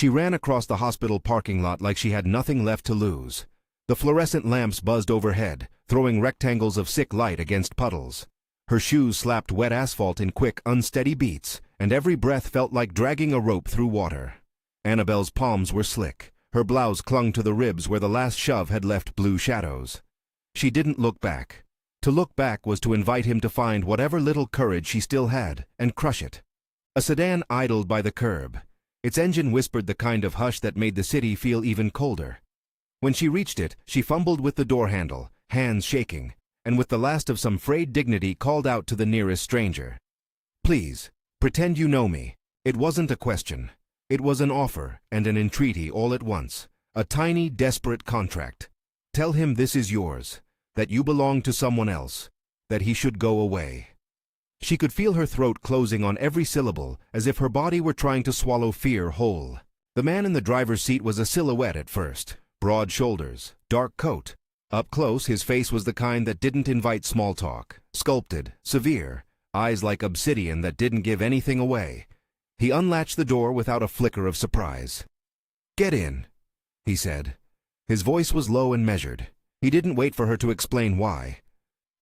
She ran across the hospital parking lot like she had nothing left to lose. The fluorescent lamps buzzed overhead, throwing rectangles of sick light against puddles. Her shoes slapped wet asphalt in quick, unsteady beats, and every breath felt like dragging a rope through water. Annabelle's palms were slick. Her blouse clung to the ribs where the last shove had left blue shadows. She didn't look back. To look back was to invite him to find whatever little courage she still had and crush it. A sedan idled by the curb. Its engine whispered the kind of hush that made the city feel even colder. When she reached it, she fumbled with the door handle, hands shaking, and with the last of some frayed dignity called out to the nearest stranger. "Please, pretend you know me." It wasn't a question. It was an offer and an entreaty all at once. A tiny, desperate contract. Tell him this is yours, that you belong to someone else, that he should go away. She could feel her throat closing on every syllable, as if her body were trying to swallow fear whole. The man in the driver's seat was a silhouette at first. Broad shoulders, dark coat. Up close, his face was the kind that didn't invite small talk. Sculpted, severe, eyes like obsidian that didn't give anything away. He unlatched the door without a flicker of surprise. "Get in," he said. His voice was low and measured. He didn't wait for her to explain why.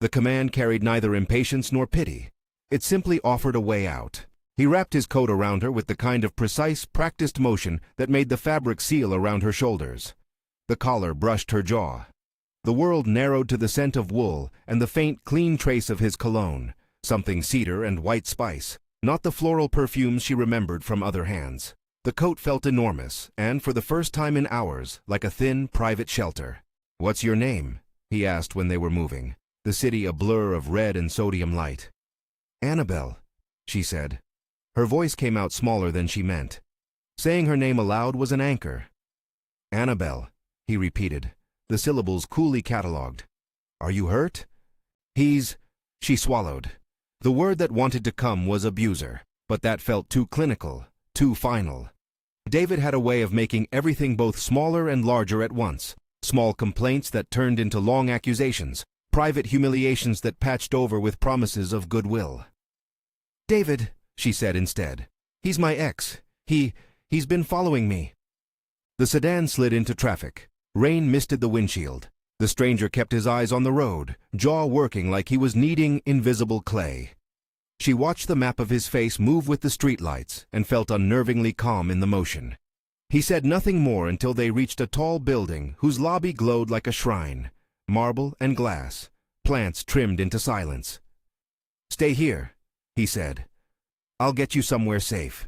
The command carried neither impatience nor pity. It simply offered a way out. He wrapped his coat around her with the kind of precise, practiced motion that made the fabric seal around her shoulders. The collar brushed her jaw. The world narrowed to the scent of wool and the faint, clean trace of his cologne, something cedar and white spice, not the floral perfumes she remembered from other hands. The coat felt enormous, and for the first time in hours, like a thin, private shelter. "What's your name?" he asked when they were moving, the city a blur of red and sodium light. "Annabelle," she said. Her voice came out smaller than she meant. Saying her name aloud was an anchor. "Annabelle," he repeated, the syllables coolly catalogued. "Are you hurt?" She swallowed. The word that wanted to come was abuser, but that felt too clinical, too final. David had a way of making everything both smaller and larger at once. Small complaints that turned into long accusations, private humiliations that patched over with promises of goodwill. "David," she said instead. "He's my ex. He's been following me." The sedan slid into traffic. Rain misted the windshield. The stranger kept his eyes on the road, jaw working like he was kneading invisible clay. She watched the map of his face move with the streetlights and felt unnervingly calm in the motion. He said nothing more until they reached a tall building whose lobby glowed like a shrine, marble and glass, plants trimmed into silence. "Stay here," he said. "I'll get you somewhere safe."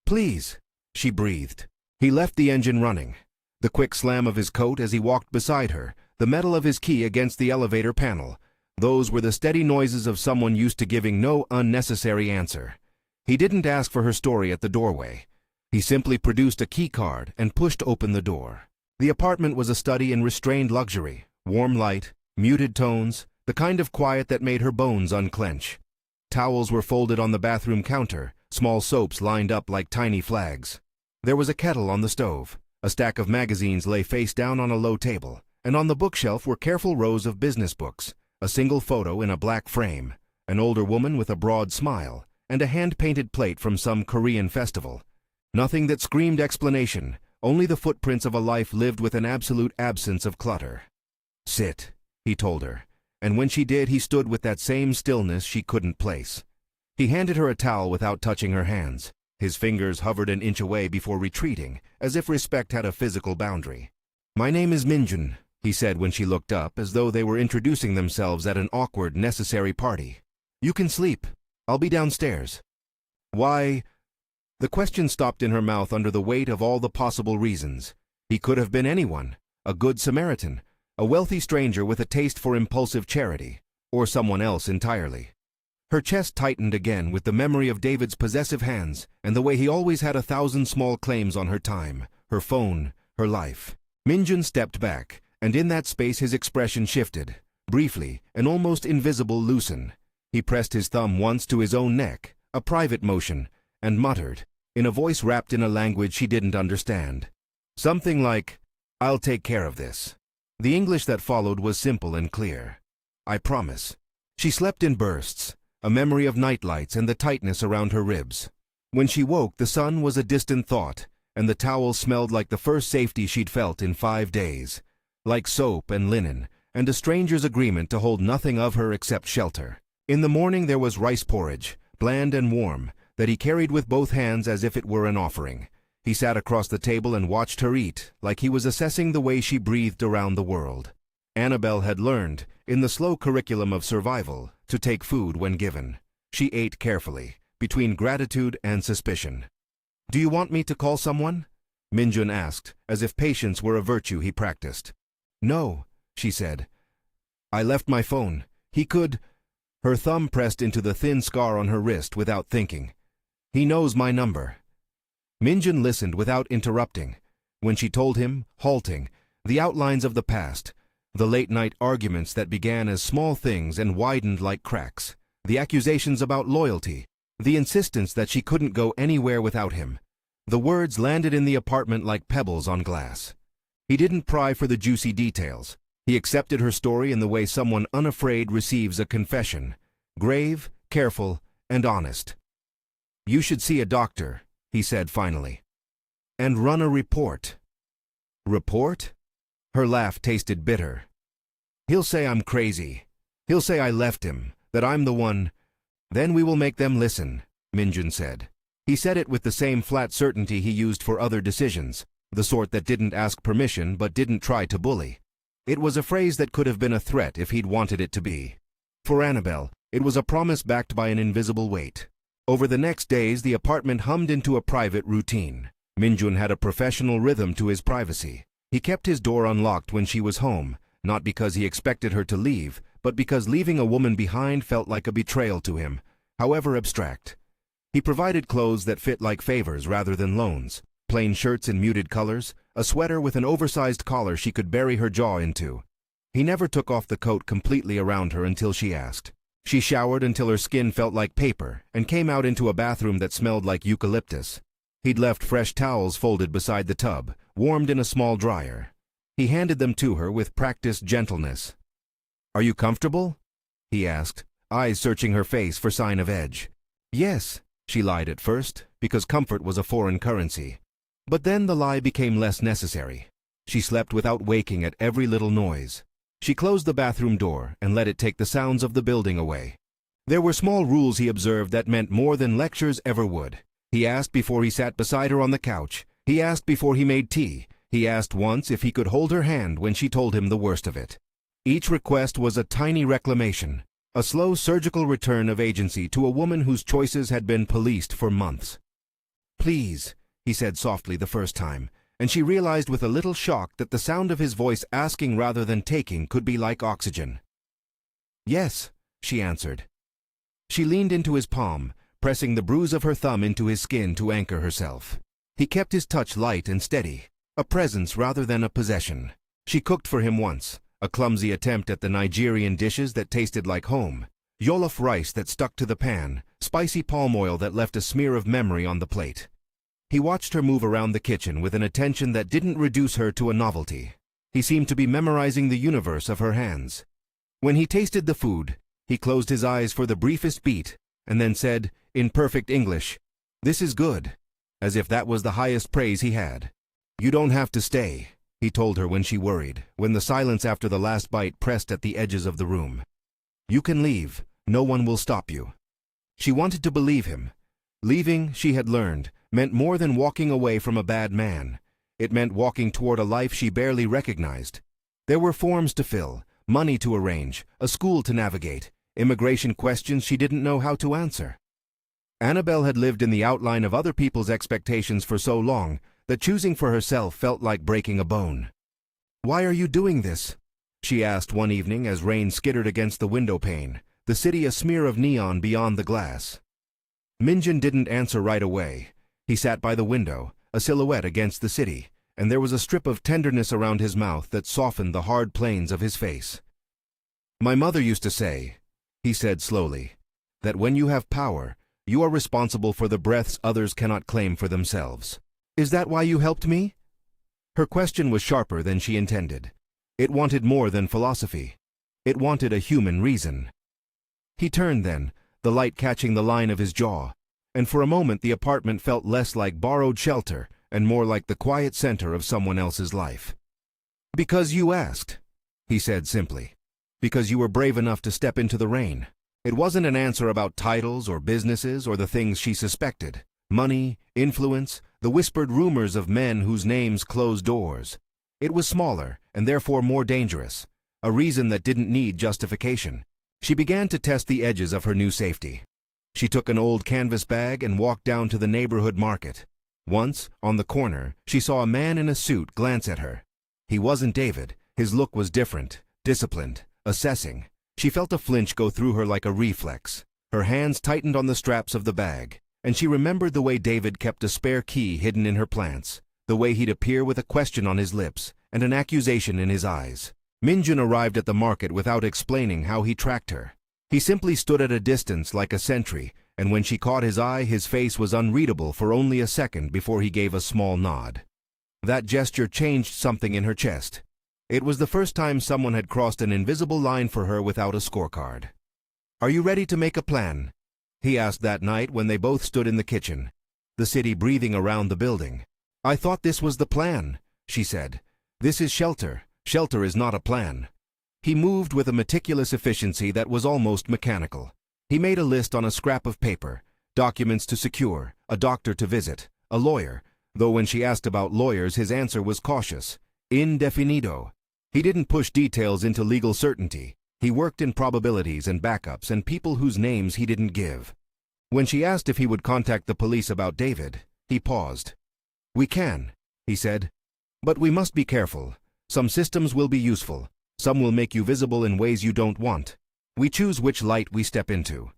"Please," she breathed. He left the engine running. The quick slam of his coat as he walked beside her, the metal of his key against the elevator panel. Those were the steady noises of someone used to giving no unnecessary answer. He didn't ask for her story at the doorway. He simply produced a key card and pushed open the door. The apartment was a study in restrained luxury, warm light, muted tones, the kind of quiet that made her bones unclench. Towels were folded on the bathroom counter, small soaps lined up like tiny flags. There was a kettle on the stove. A stack of magazines lay face down on a low table, and on the bookshelf were careful rows of business books, a single photo in a black frame, an older woman with a broad smile, and a hand-painted plate from some Korean festival. Nothing that screamed explanation, only the footprints of a life lived with an absolute absence of clutter. "Sit," he told her, and when she did, he stood with that same stillness she couldn't place. He handed her a towel without touching her hands. His fingers hovered an inch away before retreating, as if respect had a physical boundary. "My name is Minjun," he said when she looked up, as though they were introducing themselves at an awkward, necessary party. "You can sleep. I'll be downstairs." "Why?" The question stopped in her mouth under the weight of all the possible reasons. He could have been anyone, a good Samaritan, a wealthy stranger with a taste for impulsive charity, or someone else entirely. Her chest tightened again with the memory of David's possessive hands and the way he always had 1,000 small claims on her time, her phone, her life. Minjun stepped back, and in that space his expression shifted. Briefly, an almost invisible loosen. He pressed his thumb once to his own neck, a private motion, and muttered, in a voice wrapped in a language she didn't understand. Something like, "I'll take care of this." The English that followed was simple and clear. "I promise." She slept in bursts, a memory of nightlights and the tightness around her ribs. When she woke, the sun was a distant thought, and the towel smelled like the first safety she'd felt in 5 days. Like soap and linen, and a stranger's agreement to hold nothing of her except shelter. In the morning there was rice porridge, bland and warm, that he carried with both hands as if it were an offering. He sat across the table and watched her eat, like he was assessing the way she breathed around the world. Annabelle had learned, in the slow curriculum of survival, to take food when given. She ate carefully, between gratitude and suspicion. "Do you want me to call someone?" Minjun asked, as if patience were a virtue he practiced. "No," she said. "I left my phone. He could—" Her thumb pressed into the thin scar on her wrist without thinking. "He knows my number." Minjun listened without interrupting. When she told him, halting, the outlines of the past, the late-night arguments that began as small things and widened like cracks, the accusations about loyalty, the insistence that she couldn't go anywhere without him, the words landed in the apartment like pebbles on glass. He didn't pry for the juicy details. He accepted her story in the way someone unafraid receives a confession, grave, careful, and honest. "You should see a doctor," he said finally. "And run a report." "Report?" Her laugh tasted bitter. "He'll say I'm crazy. He'll say I left him, that I'm the one." "Then we will make them listen," Minjun said. He said it with the same flat certainty he used for other decisions, the sort that didn't ask permission but didn't try to bully. It was a phrase that could have been a threat if he'd wanted it to be. For Annabelle, it was a promise backed by an invisible weight. Over the next days, the apartment hummed into a private routine. Minjun had a professional rhythm to his privacy. He kept his door unlocked when she was home, not because he expected her to leave, but because leaving a woman behind felt like a betrayal to him, however abstract. He provided clothes that fit like favors rather than loans, plain shirts in muted colors, a sweater with an oversized collar she could bury her jaw into. He never took off the coat completely around her until she asked. She showered until her skin felt like paper and came out into a bathroom that smelled like eucalyptus. He'd left fresh towels folded beside the tub, warmed in a small dryer. He handed them to her with practiced gentleness. "Are you comfortable?" he asked, eyes searching her face for sign of edge. "Yes," she lied at first, because comfort was a foreign currency. But then the lie became less necessary. She slept without waking at every little noise. She closed the bathroom door and let it take the sounds of the building away. There were small rules he observed that meant more than lectures ever would. He asked before he sat beside her on the couch. He asked before he made tea. He asked once if he could hold her hand when she told him the worst of it. Each request was a tiny reclamation, a slow surgical return of agency to a woman whose choices had been policed for months. "Please," he said softly the first time, and she realized with a little shock that the sound of his voice asking rather than taking could be like oxygen. "Yes," she answered. She leaned into his palm, pressing the bruise of her thumb into his skin to anchor herself. He kept his touch light and steady, a presence rather than a possession. She cooked for him once, a clumsy attempt at the Nigerian dishes that tasted like home, jollof rice that stuck to the pan, spicy palm oil that left a smear of memory on the plate. He watched her move around the kitchen with an attention that didn't reduce her to a novelty. He seemed to be memorizing the universe of her hands. When he tasted the food, he closed his eyes for the briefest beat, and then said, in perfect English, "This is good," as if that was the highest praise he had. "You don't have to stay," he told her when she worried, when the silence after the last bite pressed at the edges of the room. "You can leave. No one will stop you." She wanted to believe him. Leaving, she had learned, meant more than walking away from a bad man. It meant walking toward a life she barely recognized. There were forms to fill, money to arrange, a school to navigate, immigration questions she didn't know how to answer. Annabelle had lived in the outline of other people's expectations for so long that choosing for herself felt like breaking a bone. "Why are you doing this?" she asked one evening as rain skittered against the window pane, the city a smear of neon beyond the glass. Minjun didn't answer right away. He sat by the window, a silhouette against the city, and there was a strip of tenderness around his mouth that softened the hard planes of his face. "My mother used to say," he said slowly, "that when you have power, you are responsible for the breaths others cannot claim for themselves. Is that why you helped me?" Her question was sharper than she intended. It wanted more than philosophy. It wanted a human reason. He turned then, the light catching the line of his jaw, and for a moment the apartment felt less like borrowed shelter and more like the quiet center of someone else's life. "Because you asked," he said simply. "Because you were brave enough to step into the rain." It wasn't an answer about titles or businesses or the things she suspected. Money, influence, the whispered rumors of men whose names closed doors. It was smaller, and therefore more dangerous. A reason that didn't need justification. She began to test the edges of her new safety. She took an old canvas bag and walked down to the neighborhood market. Once, on the corner, she saw a man in a suit glance at her. He wasn't David. His look was different, disciplined, assessing. She felt a flinch go through her like a reflex. Her hands tightened on the straps of the bag, and she remembered the way David kept a spare key hidden in her plants, the way he'd appear with a question on his lips and an accusation in his eyes. Minjun arrived at the market without explaining how he tracked her. He simply stood at a distance like a sentry, and when she caught his eye, his face was unreadable for only a second before he gave a small nod. That gesture changed something in her chest. It was the first time someone had crossed an invisible line for her without a scorecard. "Are you ready to make a plan?" he asked that night when they both stood in the kitchen, the city breathing around the building. "I thought this was the plan," she said. "This is shelter. Shelter is not a plan." He moved with a meticulous efficiency that was almost mechanical. He made a list on a scrap of paper, documents to secure, a doctor to visit, a lawyer, though when she asked about lawyers his answer was cautious. Indefinido. He didn't push details into legal certainty. He worked in probabilities and backups and people whose names he didn't give. When she asked if he would contact the police about David, he paused. "We can," he said. "But we must be careful. Some systems will be useful. Some will make you visible in ways you don't want. We choose which light we step into."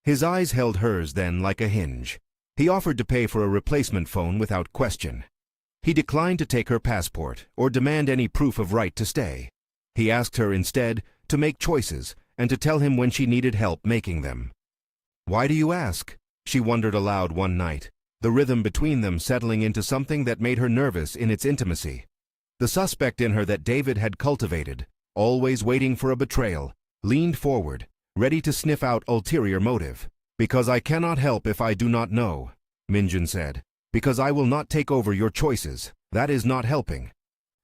His eyes held hers then like a hinge. He offered to pay for a replacement phone without question. He declined to take her passport or demand any proof of right to stay. He asked her instead to make choices and to tell him when she needed help making them. "Why do you ask?" she wondered aloud one night, the rhythm between them settling into something that made her nervous in its intimacy. The suspect in her that David had cultivated, always waiting for a betrayal, leaned forward, ready to sniff out ulterior motive. "Because I cannot help if I do not know," Minjun said. "Because I will not take over your choices. That is not helping."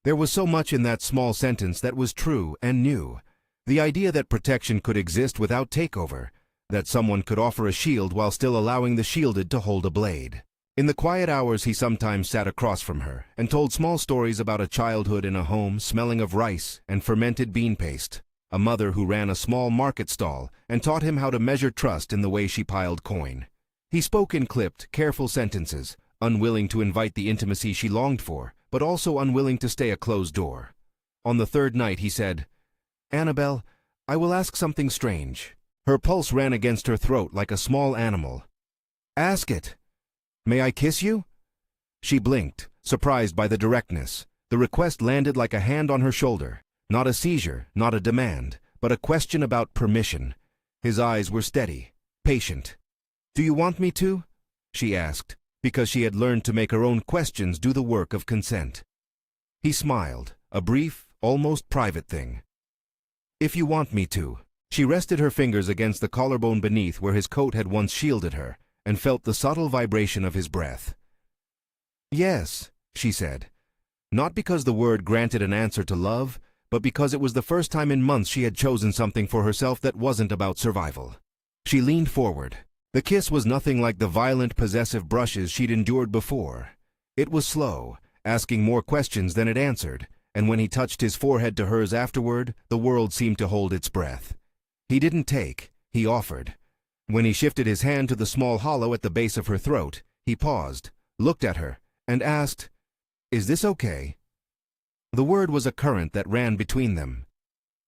There was so much in that small sentence that was true and new. The idea that protection could exist without takeover, that someone could offer a shield while still allowing the shielded to hold a blade. In the quiet hours he sometimes sat across from her and told small stories about a childhood in a home smelling of rice and fermented bean paste, a mother who ran a small market stall and taught him how to measure trust in the way she piled coin. He spoke in clipped, careful sentences, unwilling to invite the intimacy she longed for, but also unwilling to stay a closed door. On the third night he said, "Annabelle, I will ask something strange." Her pulse ran against her throat like a small animal. "Ask it." "May I kiss you?" She blinked, surprised by the directness. The request landed like a hand on her shoulder. Not a seizure, not a demand, but a question about permission. His eyes were steady, patient. "Do you want me to?" she asked, because she had learned to make her own questions do the work of consent. He smiled, a brief, almost private thing. "If you want me to." She rested her fingers against the collarbone beneath where his coat had once shielded her, and felt the subtle vibration of his breath. "Yes," she said. Not because the word granted an answer to love, but because it was the first time in months she had chosen something for herself that wasn't about survival. She leaned forward. The kiss was nothing like the violent, possessive brushes she'd endured before. It was slow, asking more questions than it answered, and when he touched his forehead to hers afterward, the world seemed to hold its breath. He didn't take, he offered. When he shifted his hand to the small hollow at the base of her throat, he paused, looked at her, and asked, "Is this okay?" The word was a current that ran between them.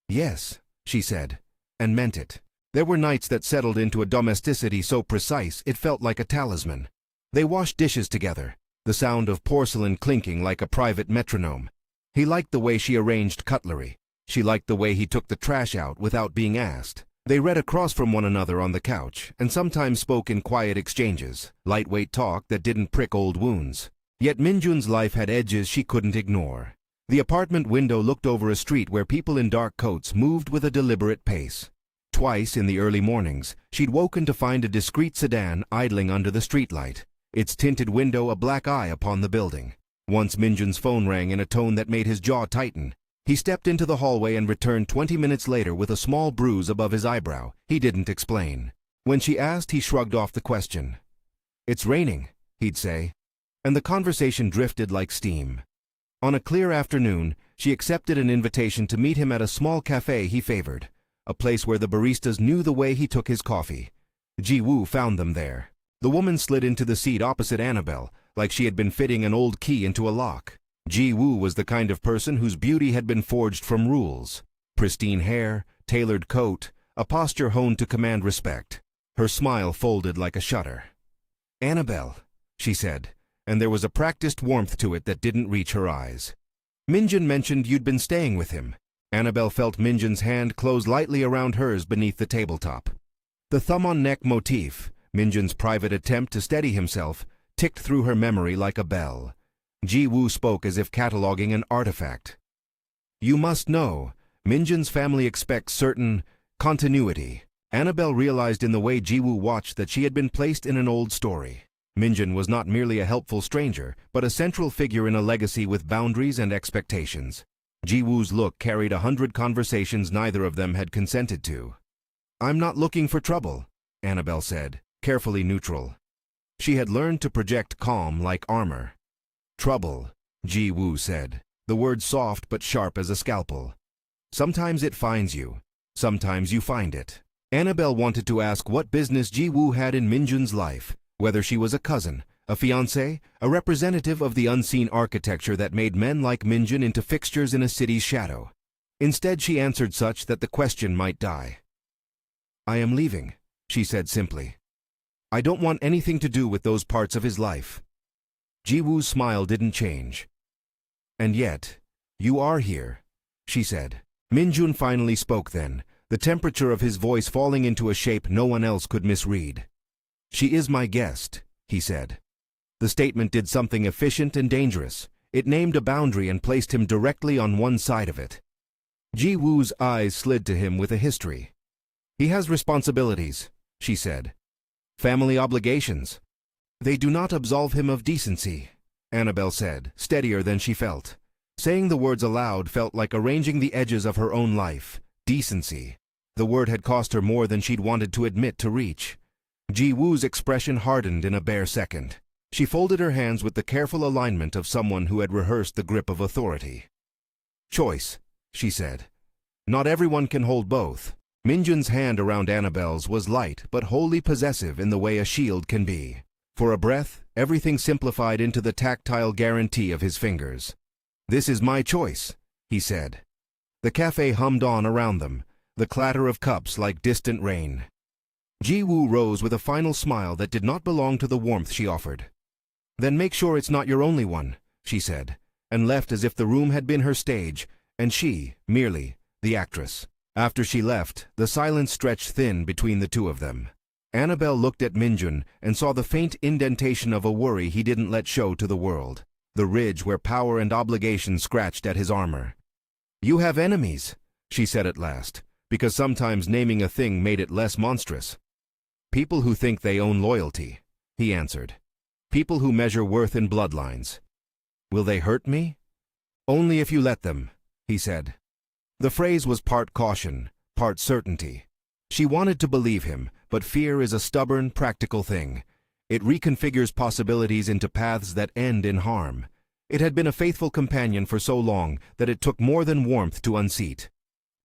"Yes," she said, and meant it. There were nights that settled into a domesticity so precise it felt like a talisman. They washed dishes together, the sound of porcelain clinking like a private metronome. He liked the way she arranged cutlery. She liked the way he took the trash out without being asked. They read across from one another on the couch and sometimes spoke in quiet exchanges, lightweight talk that didn't prick old wounds. Yet Minjun's life had edges she couldn't ignore. The apartment window looked over a street where people in dark coats moved with a deliberate pace. Twice in the early mornings, she'd woken to find a discreet sedan idling under the streetlight. its tinted window a black eye upon the building. Once Minjun's phone rang in a tone that made his jaw tighten. He stepped into the hallway and returned 20 minutes later with a small bruise above his eyebrow. He didn't explain. When she asked, he shrugged off the question. "It's raining," he'd say. And the conversation drifted like steam. On a clear afternoon, she accepted an invitation to meet him at a small cafe he favored, a place where the baristas knew the way he took his coffee. Ji-woo found them there. The woman slid into the seat opposite Annabelle, like she had been fitting an old key into a lock. Ji-woo was the kind of person whose beauty had been forged from rules. Pristine hair, tailored coat, a posture honed to command respect. Her smile folded like a shutter. "Annabelle," she said, and there was a practiced warmth to it that didn't reach her eyes. "Minjun mentioned you'd been staying with him." Annabelle felt Minjun's hand close lightly around hers beneath the tabletop. The thumb-on-neck motif, Minjun's private attempt to steady himself, ticked through her memory like a bell. Ji-woo spoke as if cataloging an artifact. "You must know, Minjun's family expects certain continuity." Annabelle realized in the way Ji-woo watched that she had been placed in an old story. Minjun was not merely a helpful stranger, but a central figure in a legacy with boundaries and expectations. Ji-woo's look carried 100 conversations neither of them had consented to. "I'm not looking for trouble," Annabelle said, carefully neutral. She had learned to project calm like armor. "Trouble," Ji-woo said, the word soft but sharp as a scalpel. "Sometimes it finds you, sometimes you find it." Annabelle wanted to ask what business Ji-woo had in Minjun's life, whether she was a cousin, a fiancé, a representative of the unseen architecture that made men like Minjun into fixtures in a city's shadow. Instead, she answered such that the question might die. "I am leaving," she said simply. "I don't want anything to do with those parts of his life." Ji-woo's smile didn't change. "And yet, you are here," she said. Minjun finally spoke then, the temperature of his voice falling into a shape no one else could misread. "She is my guest," he said. The statement did something efficient and dangerous. It named a boundary and placed him directly on one side of it. Ji-woo's eyes slid to him with a history. "He has responsibilities," she said. "Family obligations." "They do not absolve him of decency," Annabelle said, steadier than she felt. Saying the words aloud felt like arranging the edges of her own life. Decency. The word had cost her more than she'd wanted to admit to reach. Ji-woo's expression hardened in a bare second. She folded her hands with the careful alignment of someone who had rehearsed the grip of authority. "Choice," she said. "Not everyone can hold both." Minjun's hand around Annabelle's was light but wholly possessive in the way a shield can be. For a breath, everything simplified into the tactile guarantee of his fingers. "This is my choice," he said. The cafe hummed on around them, the clatter of cups like distant rain. Ji-woo rose with a final smile that did not belong to the warmth she offered. "Then make sure it's not your only one," she said, and left as if the room had been her stage, and she, merely, the actress. After she left, the silence stretched thin between the two of them. Annabelle looked at Minjun and saw the faint indentation of a worry he didn't let show to the world, the ridge where power and obligation scratched at his armor. "You have enemies," she said at last, because sometimes naming a thing made it less monstrous. "People who think they own loyalty," he answered. "People who measure worth in bloodlines." "Will they hurt me?" "Only if you let them," he said. The phrase was part caution, part certainty. She wanted to believe him, but fear is a stubborn, practical thing. It reconfigures possibilities into paths that end in harm. It had been a faithful companion for so long that it took more than warmth to unseat.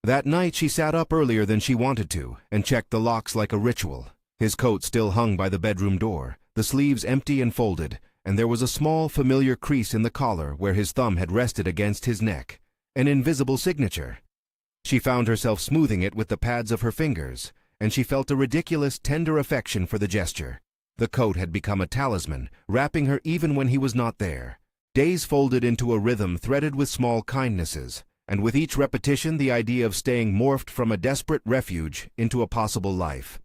That night she sat up earlier than she wanted to and checked the locks like a ritual. His coat still hung by the bedroom door, the sleeves empty and folded, and there was a small, familiar crease in the collar where his thumb had rested against his neck, an invisible signature. She found herself smoothing it with the pads of her fingers, and she felt a ridiculous, tender affection for the gesture. The coat had become a talisman, wrapping her even when he was not there. Days folded into a rhythm threaded with small kindnesses, and with each repetition the idea of staying morphed from a desperate refuge into a possible life.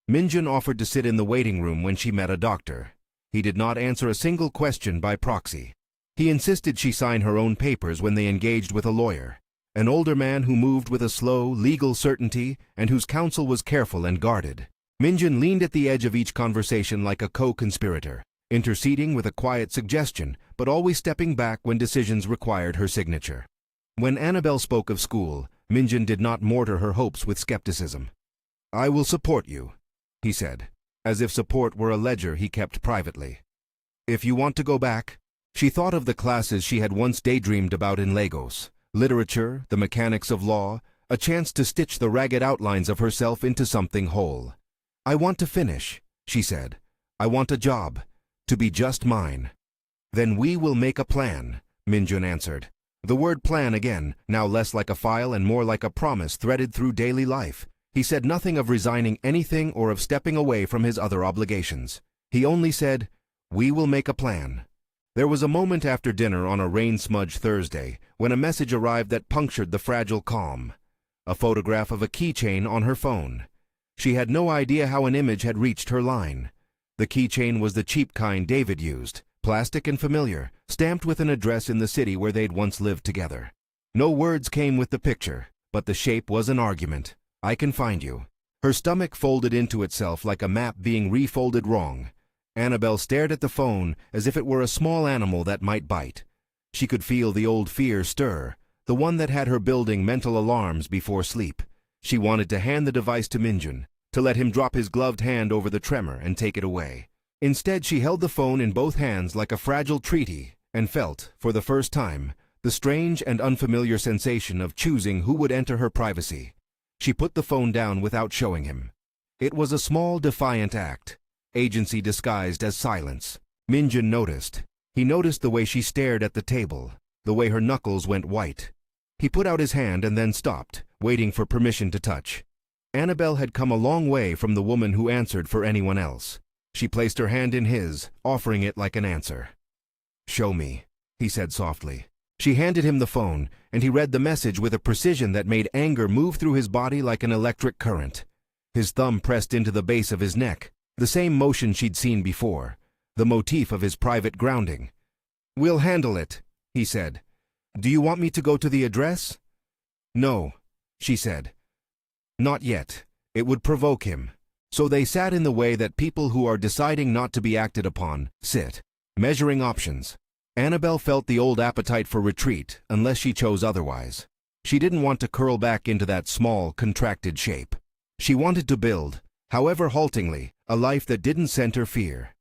Minjun offered to sit in the waiting room when she met a doctor. He did not answer a single question by proxy. He insisted she sign her own papers when they engaged with a lawyer, an older man who moved with a slow, legal certainty and whose counsel was careful and guarded. Minjun leaned at the edge of each conversation like a co-conspirator, interceding with a quiet suggestion, but always stepping back when decisions required her signature. When Annabelle spoke of school, Minjun did not mortar her hopes with skepticism. "I will support you," he said, as if support were a ledger he kept privately. "If you want to go back." She thought of the classes she had once daydreamed about in Lagos: literature, the mechanics of law, a chance to stitch the ragged outlines of herself into something whole. "I want to finish," she said. "I want a job, to be just mine." "Then we will make a plan," Minjun answered. The word plan again, now less like a file and more like a promise threaded through daily life. He said nothing of resigning anything or of stepping away from his other obligations. He only said, "We will make a plan." There was a moment after dinner on a rain-smudged Thursday when a message arrived that punctured the fragile calm. A photograph of a keychain on her phone. She had no idea how an image had reached her line. The keychain was the cheap kind David used, plastic and familiar, stamped with an address in the city where they'd once lived together. No words came with the picture, but the shape was an argument. "I can find you." Her stomach folded into itself like a map being refolded wrong. Annabelle stared at the phone as if it were a small animal that might bite. She could feel the old fear stir, the one that had her building mental alarms before sleep. She wanted to hand the device to Minjun, to let him drop his gloved hand over the tremor and take it away. Instead, she held the phone in both hands like a fragile treaty and felt, for the first time, the strange and unfamiliar sensation of choosing who would enter her privacy. She put the phone down without showing him. It was a small, defiant act. Agency disguised as silence. Minjun noticed. He noticed the way she stared at the table, the way her knuckles went white. He put out his hand and then stopped, waiting for permission to touch. Annabelle had come a long way from the woman who answered for anyone else. She placed her hand in his, offering it like an answer. "Show me," he said softly. She handed him the phone, and he read the message with a precision that made anger move through his body like an electric current. His thumb pressed into the base of his neck, the same motion she'd seen before, the motif of his private grounding. "We'll handle it," he said. "Do you want me to go to the address?" "No," she said. "Not yet. It would provoke him." So they sat in the way that people who are deciding not to be acted upon sit, measuring options. Annabelle felt the old appetite for retreat unless she chose otherwise. She didn't want to curl back into that small, contracted shape. She wanted to build, however haltingly, a life that didn't center fear.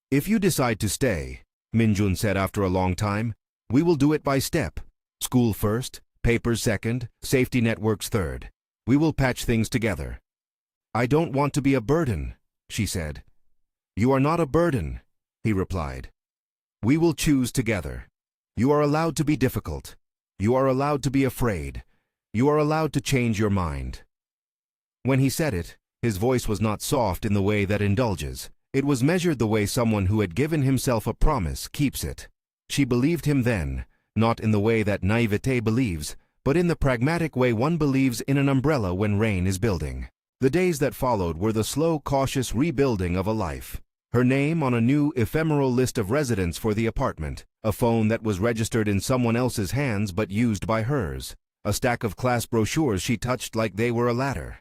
"If you decide to stay," Minjun said after a long time, "we will do it by step. School first, papers second, safety networks third. We will patch things together." "I don't want to be a burden," she said. "You are not a burden," he replied. "We will choose together. You are allowed to be difficult. You are allowed to be afraid. You are allowed to change your mind." When he said it, his voice was not soft in the way that indulges. It was measured the way someone who had given himself a promise keeps it. She believed him then, not in the way that naivete believes, but in the pragmatic way one believes in an umbrella when rain is building. The days that followed were the slow, cautious rebuilding of a life. Her name on a new, ephemeral list of residents for the apartment, a phone that was registered in someone else's hands but used by hers, a stack of class brochures she touched like they were a ladder.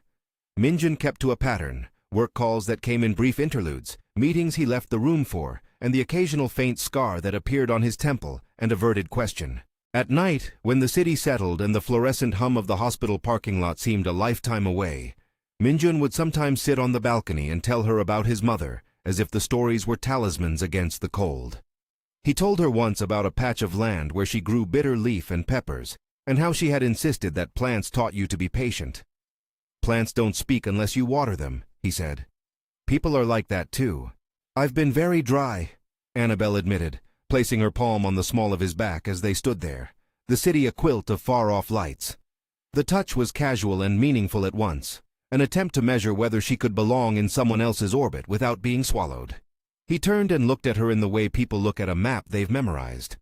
Minjun kept to a pattern, work calls that came in brief interludes, meetings he left the room for, and the occasional faint scar that appeared on his temple, and averted question. At night, when the city settled and the fluorescent hum of the hospital parking lot seemed a lifetime away, Minjun would sometimes sit on the balcony and tell her about his mother, as if the stories were talismans against the cold. He told her once about a patch of land where she grew bitter leaf and peppers, and how she had insisted that plants taught you to be patient. "Plants don't speak unless you water them," he said. "People are like that too." "I've been very dry," Annabelle admitted, placing her palm on the small of his back as they stood there, the city a quilt of far-off lights. The touch was casual and meaningful at once, an attempt to measure whether she could belong in someone else's orbit without being swallowed. He turned and looked at her in the way people look at a map they've memorized.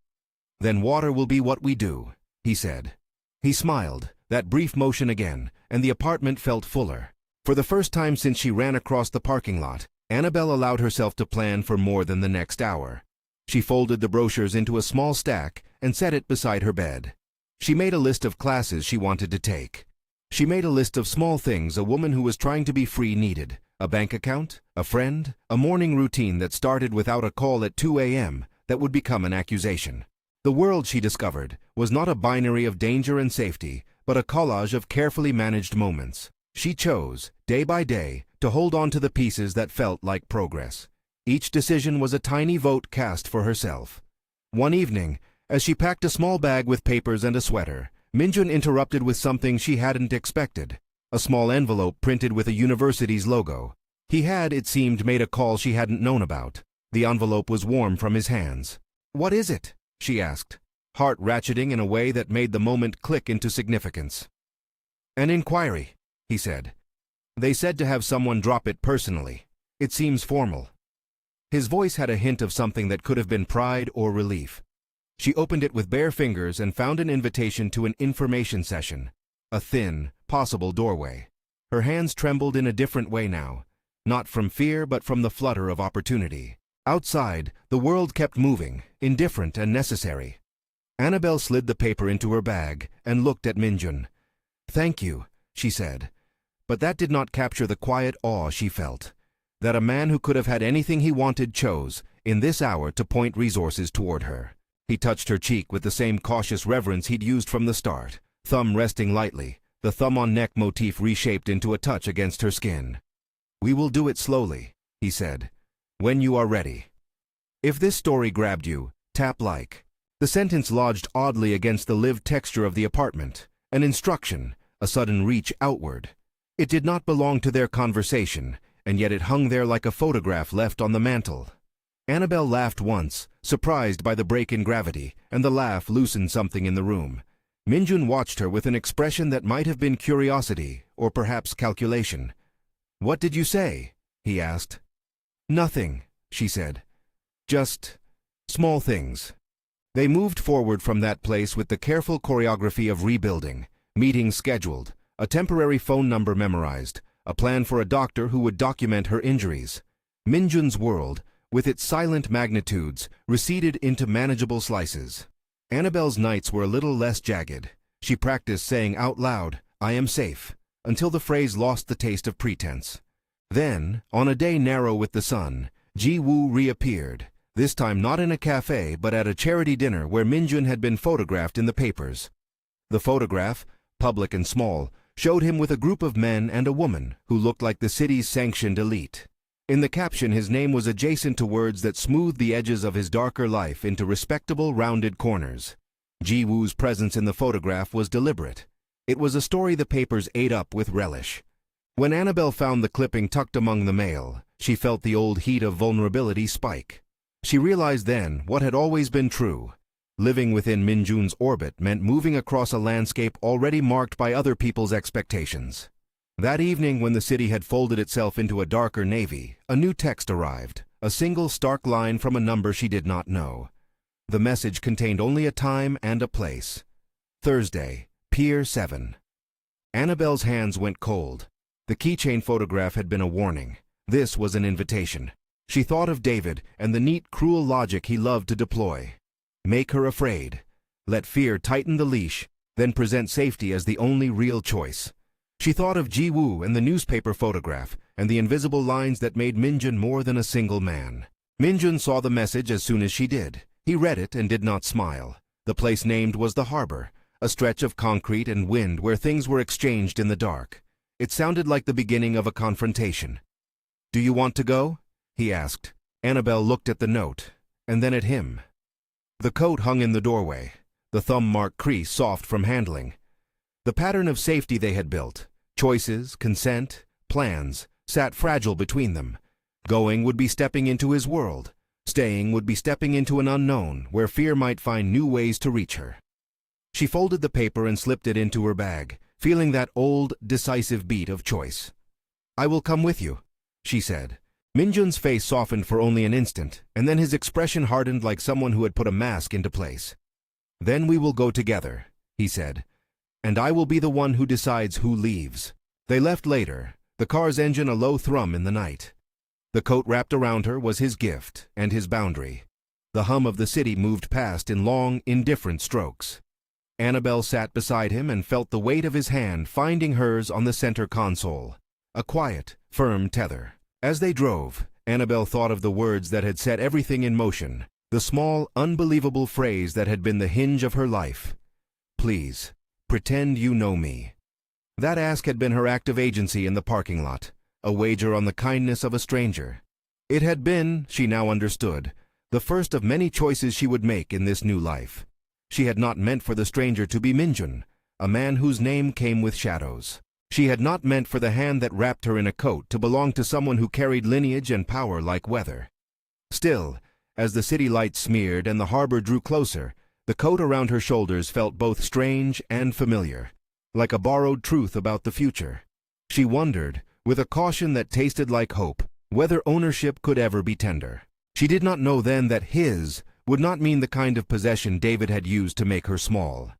"Then water will be what we do," he said. He smiled, that brief motion again, and the apartment felt fuller. For the first time since she ran across the parking lot, Annabelle allowed herself to plan for more than the next hour. She folded the brochures into a small stack and set it beside her bed. She made a list of classes she wanted to take. She made a list of small things a woman who was trying to be free needed, A bank account? A friend? A morning routine that started without a call at 2 a.m. that would become an accusation. The world, she discovered, was not a binary of danger and safety, but a collage of carefully managed moments. She chose, day by day, to hold on to the pieces that felt like progress. Each decision was a tiny vote cast for herself. One evening, as she packed a small bag with papers and a sweater, Minjun interrupted with something she hadn't expected. A small envelope printed with a university's logo. He had, it seemed, made a call she hadn't known about. The envelope was warm from his hands. "What is it?" she asked, heart ratcheting in a way that made the moment click into significance. "An inquiry," he said. "They said to have someone drop it personally. It seems formal." His voice had a hint of something that could have been pride or relief. She opened it with bare fingers and found an invitation to an information session. A thin, possible doorway. Her hands trembled in a different way now, not from fear but from the flutter of opportunity. Outside, the world kept moving, indifferent and necessary. Annabelle slid the paper into her bag and looked at Minjun. "Thank you," she said. But that did not capture the quiet awe she felt. That a man who could have had anything he wanted chose, in this hour, to point resources toward her. He touched her cheek with the same cautious reverence he'd used from the start, thumb resting lightly, the thumb-on-neck motif reshaped into a touch against her skin. "We will do it slowly," he said. "When you are ready. If this story grabbed you, tap like." The sentence lodged oddly against the lived texture of the apartment, an instruction, a sudden reach outward. It did not belong to their conversation, and yet it hung there like a photograph left on the mantel. Annabelle laughed once, surprised by the break in gravity, and the laugh loosened something in the room. Minjun watched her with an expression that might have been curiosity, or perhaps calculation. "What did you say?" he asked. "Nothing," she said. "Just small things." They moved forward from that place with the careful choreography of rebuilding, meetings scheduled, a temporary phone number memorized, a plan for a doctor who would document her injuries. Minjun's world, with its silent magnitudes, receded into manageable slices. Annabelle's nights were a little less jagged. She practiced saying out loud, "I am safe," until the phrase lost the taste of pretense. Then, on a day narrow with the sun, Ji-woo reappeared, this time not in a cafe but at a charity dinner where Minjun had been photographed in the papers. The photograph, public and small, showed him with a group of men and a woman who looked like the city's sanctioned elite. In the caption, his name was adjacent to words that smoothed the edges of his darker life into respectable, rounded corners. Ji-woo's presence in the photograph was deliberate. It was a story the papers ate up with relish. When Annabelle found the clipping tucked among the mail, she felt the old heat of vulnerability spike. She realized then what had always been true. Living within Minjun's orbit meant moving across a landscape already marked by other people's expectations. That evening, when the city had folded itself into a darker navy, a new text arrived, a single stark line from a number she did not know. The message contained only a time and a place. Thursday, Pier 7. Annabelle's hands went cold. The keychain photograph had been a warning. This was an invitation. She thought of David and the neat, cruel logic he loved to deploy. Make her afraid. Let fear tighten the leash, then present safety as the only real choice. She thought of Ji-woo and the newspaper photograph and the invisible lines that made Minjun more than a single man. Minjun saw the message as soon as she did. He read it and did not smile. The place named was the harbor, a stretch of concrete and wind where things were exchanged in the dark. It sounded like the beginning of a confrontation. "Do you want to go?" he asked. Annabelle looked at the note, and then at him. The coat hung in the doorway, the thumb-mark crease soft from handling. The pattern of safety they had built, choices, consent, plans, sat fragile between them. Going would be stepping into his world. Staying would be stepping into an unknown where fear might find new ways to reach her. She folded the paper and slipped it into her bag, feeling that old, decisive beat of choice. "I will come with you," she said. Minjun's face softened for only an instant, and then his expression hardened like someone who had put a mask into place. "Then we will go together," he said, "and I will be the one who decides who leaves." They left later, the car's engine a low thrum in the night. The coat wrapped around her was his gift and his boundary. The hum of the city moved past in long, indifferent strokes. Annabelle sat beside him and felt the weight of his hand finding hers on the center console. a quiet, firm tether. As they drove, Annabelle thought of the words that had set everything in motion, the small, unbelievable phrase that had been the hinge of her life. Please, pretend you know me. That ask had been her act of agency in the parking lot, a wager on the kindness of a stranger. It had been, she now understood, the first of many choices she would make in this new life. She had not meant for the stranger to be Minjun, a man whose name came with shadows. She had not meant for the hand that wrapped her in a coat to belong to someone who carried lineage and power like weather. Still, as the city lights smeared and the harbor drew closer, the coat around her shoulders felt both strange and familiar, like a borrowed truth about the future. She wondered, with a caution that tasted like hope, whether ownership could ever be tender. She did not know then that his would not mean the kind of possession David had used to make her small.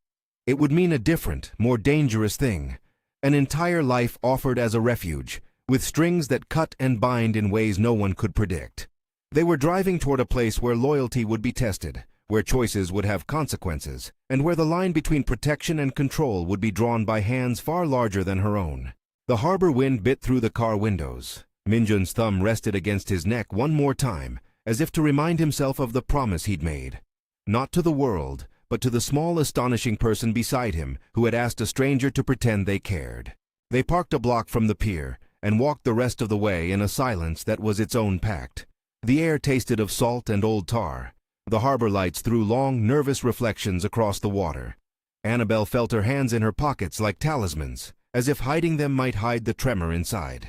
It would mean a different, more dangerous thing, an entire life offered as a refuge, with strings that cut and bind in ways no one could predict. They were driving toward a place where loyalty would be tested, where choices would have consequences, and where the line between protection and control would be drawn by hands far larger than her own. The harbor wind bit through the car windows. Minjun's thumb rested against his neck one more time, as if to remind himself of the promise he'd made. Not to the world, but to the small, astonishing person beside him who had asked a stranger to pretend they cared. They parked a block from the pier and walked the rest of the way in a silence that was its own pact. The air tasted of salt and old tar. The harbor lights threw long, nervous reflections across the water. Annabelle felt her hands in her pockets like talismans, as if hiding them might hide the tremor inside.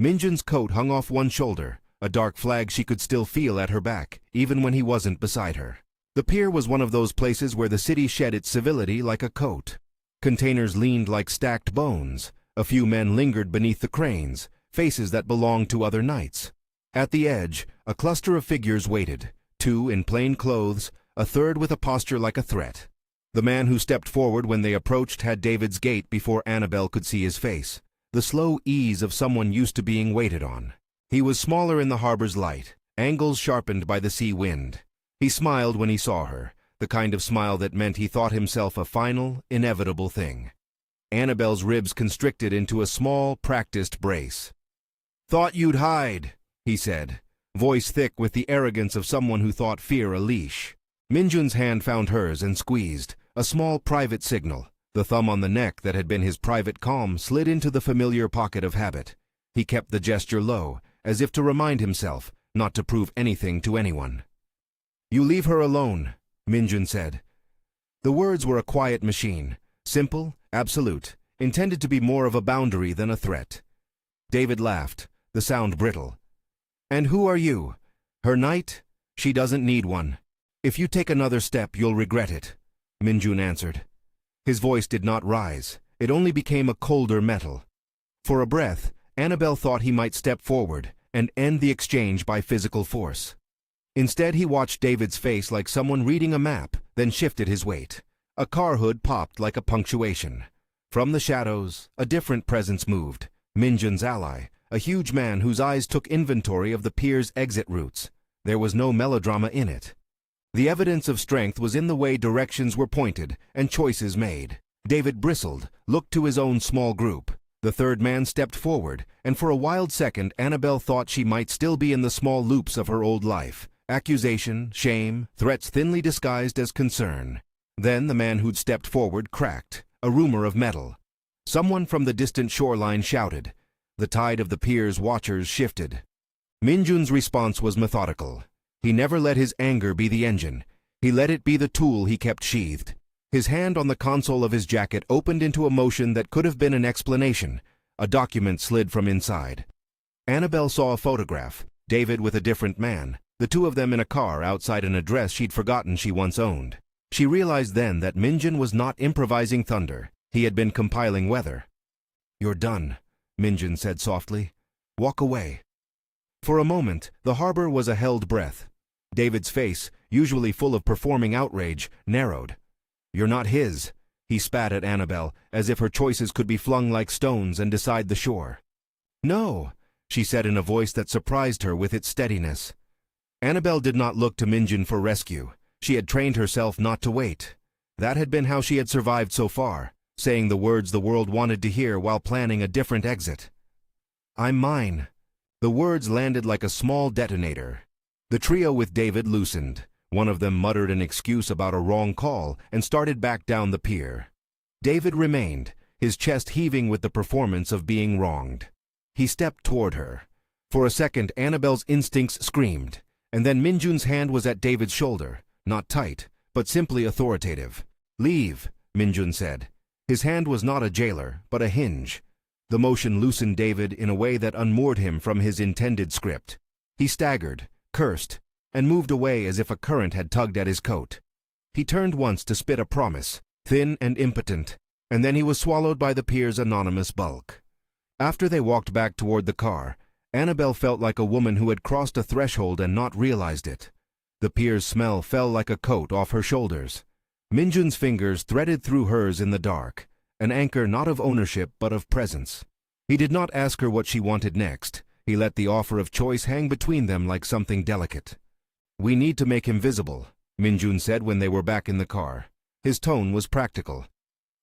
Minjun's coat hung off one shoulder, a dark flag she could still feel at her back, even when he wasn't beside her. The pier was one of those places where the city shed its civility like a coat. Containers leaned like stacked bones. A few men lingered beneath the cranes, faces that belonged to other nights. At the edge, a cluster of figures waited, two in plain clothes, a third with a posture like a threat. The man who stepped forward when they approached had David's gait before Annabelle could see his face, the slow ease of someone used to being waited on. He was smaller in the harbor's light, angles sharpened by the sea wind. He smiled when he saw her, the kind of smile that meant he thought himself a final, inevitable thing. Annabelle's ribs constricted into a small, practiced brace. "Thought you'd hide," he said, voice thick with the arrogance of someone who thought fear a leash. Minjun's hand found hers and squeezed, a small private signal. The thumb on the neck that had been his private calm slid into the familiar pocket of habit. He kept the gesture low, as if to remind himself not to prove anything to anyone. "You leave her alone," Minjun said. The words were a quiet machine, simple, absolute, intended to be more of a boundary than a threat. David laughed, the sound brittle. "And who are you? Her knight? She doesn't need one. If you take another step, you'll regret it," Minjun answered. His voice did not rise, it only became a colder metal. For a breath, Annabelle thought he might step forward and end the exchange by physical force. Instead, he watched David's face like someone reading a map, then shifted his weight. A car hood popped like a punctuation. From the shadows, a different presence moved, Minjun's ally, a huge man whose eyes took inventory of the pier's exit routes. There was no melodrama in it. The evidence of strength was in the way directions were pointed and choices made. David bristled, looked to his own small group. The third man stepped forward, and for a wild second Annabelle thought she might still be in the small loops of her old life. Accusation, shame, threats thinly disguised as concern. Then the man who'd stepped forward cracked, a rumor of metal. Someone from the distant shoreline shouted. The tide of the pier's watchers shifted. Minjun's response was methodical. He never let his anger be the engine. He let it be the tool he kept sheathed. His hand on the console of his jacket opened into a motion that could have been an explanation. A document slid from inside. Annabelle saw a photograph, David with a different man, the two of them in a car outside an address she'd forgotten she once owned. She realized then that Minjun was not improvising thunder. He had been compiling weather. "You're done," Minjun said softly. "Walk away." For a moment, the harbor was a held breath. David's face, usually full of performing outrage, narrowed. "You're not his," he spat at Annabelle, as if her choices could be flung like stones and decide the shore. "No," she said in a voice that surprised her with its steadiness. Annabelle did not look to Minjun for rescue. She had trained herself not to wait. That had been how she had survived so far, saying the words the world wanted to hear while planning a different exit. I'm mine." The words landed like a small detonator. The trio with David loosened. One of them muttered an excuse about a wrong call and started back down the pier. David remained, his chest heaving with the performance of being wronged. He stepped toward her. For a second, Annabelle's instincts screamed, and then Minjun's hand was at David's shoulder, not tight, but simply authoritative. "Leave," Minjun said. His hand was not a jailer, but a hinge. The motion loosened David in a way that unmoored him from his intended script. He staggered, cursed, and moved away as if a current had tugged at his coat. He turned once to spit a promise, thin and impotent, and then he was swallowed by the pier's anonymous bulk. After they walked back toward the car, Annabelle felt like a woman who had crossed a threshold and not realized it. The pier's smell fell like a coat off her shoulders. Minjun's fingers threaded through hers in the dark, an anchor not of ownership but of presence. He did not ask her what she wanted next. He let the offer of choice hang between them like something delicate. "We need to make him visible," Minjun said when they were back in the car. His tone was practical.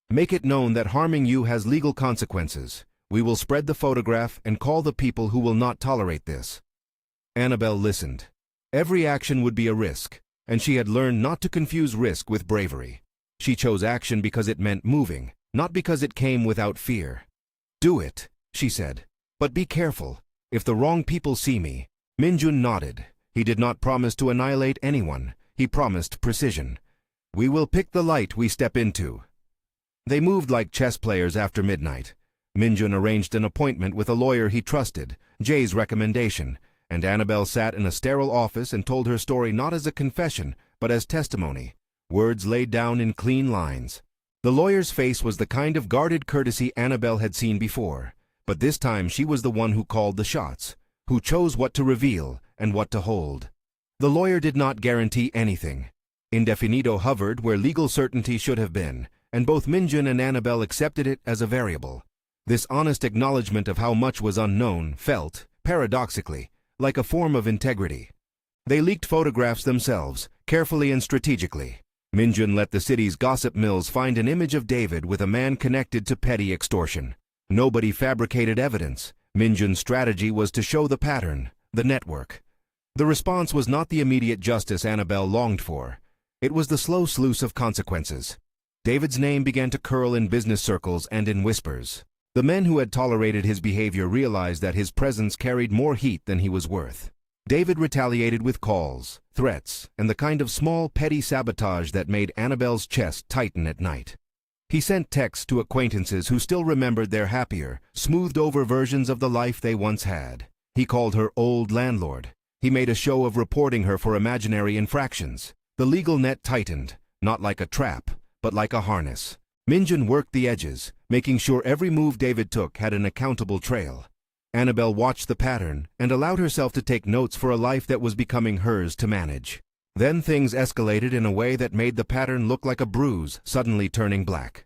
"Make it known that harming you has legal consequences. We will spread the photograph and call the people who will not tolerate this." Annabelle listened. Every action would be a risk, and she had learned not to confuse risk with bravery. She chose action because it meant moving, not because it came without fear. "Do it," she said. "But be careful. If the wrong people see me." Minjun nodded. He did not promise to annihilate anyone. He promised precision. "We will pick the light we step into." They moved like chess players after midnight. Minjun arranged an appointment with a lawyer he trusted, Jay's recommendation, and Annabelle sat in a sterile office and told her story not as a confession, but as testimony, words laid down in clean lines. The lawyer's face was the kind of guarded courtesy Annabelle had seen before, but this time she was the one who called the shots, who chose what to reveal and what to hold. The lawyer did not guarantee anything. Indefinido hovered where legal certainty should have been, and both Minjun and Annabelle accepted it as a variable. This honest acknowledgement of how much was unknown felt, paradoxically, like a form of integrity. They leaked photographs themselves, carefully and strategically. Minjun let the city's gossip mills find an image of David with a man connected to petty extortion. Nobody fabricated evidence. Minjun's strategy was to show the pattern, the network. The response was not the immediate justice Annabelle longed for. It was the slow sluice of consequences. David's name began to curl in business circles and in whispers. The men who had tolerated his behavior realized that his presence carried more heat than he was worth. David retaliated with calls, threats, and the kind of small, petty sabotage that made Annabelle's chest tighten at night. He sent texts to acquaintances who still remembered their happier, smoothed-over versions of the life they once had. He called her old landlord. He made a show of reporting her for imaginary infractions. The legal net tightened, not like a trap, but like a harness. Minjun worked the edges, making sure every move David took had an accountable trail. Annabelle watched the pattern and allowed herself to take notes for a life that was becoming hers to manage. Then things escalated in a way that made the pattern look like a bruise suddenly turning black.